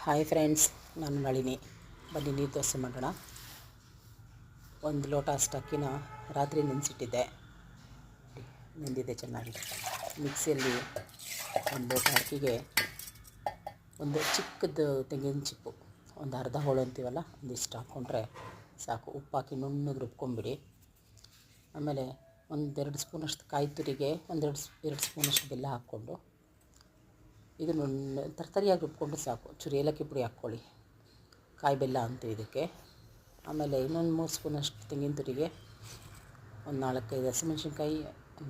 Hi friends, ನಾನು ನಳಿನಿ. ಬನ್ನಿ ನೀರು ದೋಸೆ ಮಾಡೋಣ. ಒಂದು ಲೋಟ ಅಷ್ಟು ಅಕ್ಕಿನ ರಾತ್ರಿ ನೆನೆಸಿಟ್ಟಿದ್ದೆ. ನೆಂದಿದೆ ಚೆನ್ನಾಗಿ. ಮಿಕ್ಸಿಯಲ್ಲಿ ಒಂದು ಲೋಟ ಅಕ್ಕಿಗೆ ಒಂದು ಚಿಕ್ಕದು ತೆಂಗಿನ ಚಿಪ್ಪು, ಒಂದು ಅರ್ಧ ಹೋಳು ಅಂತೀವಲ್ಲ, ಒಂದಿಷ್ಟು ಹಾಕ್ಕೊಂಡ್ರೆ ಸಾಕು. ಉಪ್ಪು ಹಾಕಿ ನುಣ್ಣಗೆ ರುಬ್ಕೊಂಬಿಡಿ. ಆಮೇಲೆ ಒಂದೆರಡು ಸ್ಪೂನಷ್ಟು ಕಾಯಿ ತುರಿಗೆ ಎರಡು ಸ್ಪೂನಷ್ಟು ಬೆಲ್ಲ ಹಾಕ್ಕೊಂಡು ಇದನ್ನು ತರ್ತರಿಯಾಗಿ ರುಬ್ಕೊಂಡು ಸಾಕು. ಚೂರು ಏಲಕ್ಕಿ ಪುಡಿ ಹಾಕ್ಕೊಳ್ಳಿ, ಕಾಯಿ ಬೆಲ್ಲ ಅಂತೀವಿ ಇದಕ್ಕೆ. ಆಮೇಲೆ ಇನ್ನೊಂದು 3 ಸ್ಪೂನಷ್ಟು ತೆಂಗಿನ ತುರಿಗೆ, ಒಂದು 4-5 ಹಸಿಮೆಣ್ಸಿನ್ಕಾಯಿ,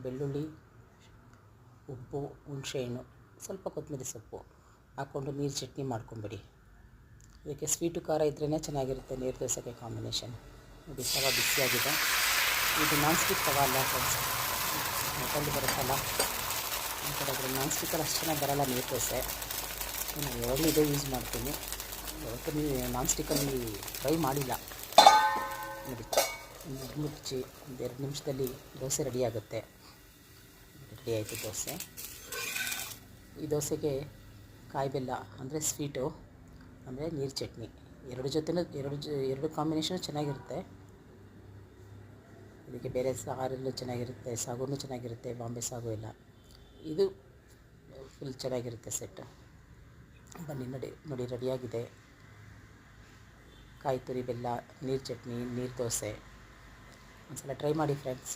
ಬೆಳ್ಳುಳ್ಳಿ, ಉಪ್ಪು, ಹುಣಸೆಹಣ್ಣು, ಸ್ವಲ್ಪ ಕೊತ್ತಂಬರಿ ಸೊಪ್ಪು ಹಾಕ್ಕೊಂಡು ನೀರು ಚಟ್ನಿ ಮಾಡ್ಕೊಂಬಿಡಿ. ಇದಕ್ಕೆ ಸ್ವೀಟು ಖಾರ ಇದ್ರೇ ಚೆನ್ನಾಗಿರುತ್ತೆ ನೀರು ದೋಸೆಗೆ ಕಾಂಬಿನೇಷನ್. ನೋಡಿ, ತವ ಬಿಸಿಯಾಗಿದೆ. ಇದು ನಾನ್ ಸ್ಟಿಕ್ ತವ ಅಲ್ಲ ಫ್ರೆಂಡ್ಸ್, ಹೋಟೆಲ್ ಬರುತ್ತಲ್ಲ ಆ ಥರ. ನಾನ್ ಸ್ಟಿಕ್ಕಲ್ಲಿ ಅಷ್ಟು ಚೆನ್ನಾಗಿ ಬರೋಲ್ಲ ನೀರು ದೋಸೆ. ನಾನು ಯಾವಾಗಲೂ ಇದೇ ಯೂಸ್ ಮಾಡ್ತೀನಿ. ಯಾವತ್ತೂ ನೀವು ನಾನ್ ಸ್ಟಿಕ್ಕಲ್ಲಿ ಟ್ರೈ ಮಾಡಿಲ್ಲ. ನೋಡಿ, ಮುಚ್ಚಿ 1-2 ನಿಮಿಷದಲ್ಲಿ ದೋಸೆ ರೆಡಿ ಆಗುತ್ತೆ. ರೆಡಿ ಆಯಿತು ದೋಸೆ. ಈ ದೋಸೆಗೆ ಕಾಯಿ ಬೆಲ್ಲ ಅಂದರೆ ಸ್ವೀಟು, ಅಂದರೆ ನೀರು ಚಟ್ನಿ, ಎರಡು ಕಾಂಬಿನೇಷನು ಚೆನ್ನಾಗಿರುತ್ತೆ. ಇದಕ್ಕೆ ಬೇರೆ ಸಾರೆಲ್ಲೂ ಚೆನ್ನಾಗಿರುತ್ತೆ, ಸಾಗುನೂ ಚೆನ್ನಾಗಿರುತ್ತೆ, ಬಾಂಬೆ ಸಾಗು ಎಲ್ಲ. ಇದು ಫುಲ್ ಚೆನ್ನಾಗಿರುತ್ತೆ ಸೆಟ್. ಬನ್ನಿ ನೋಡಿ ರೆಡಿಯಾಗಿದೆ. ಕಾಯಿ ತುರಿ, ಬೆಲ್ಲ, ನೀರು ಚಟ್ನಿ, ನೀರು ದೋಸೆ. ಒಂದು ಸಲ ಟ್ರೈ ಮಾಡಿ ಫ್ರೆಂಡ್ಸ್.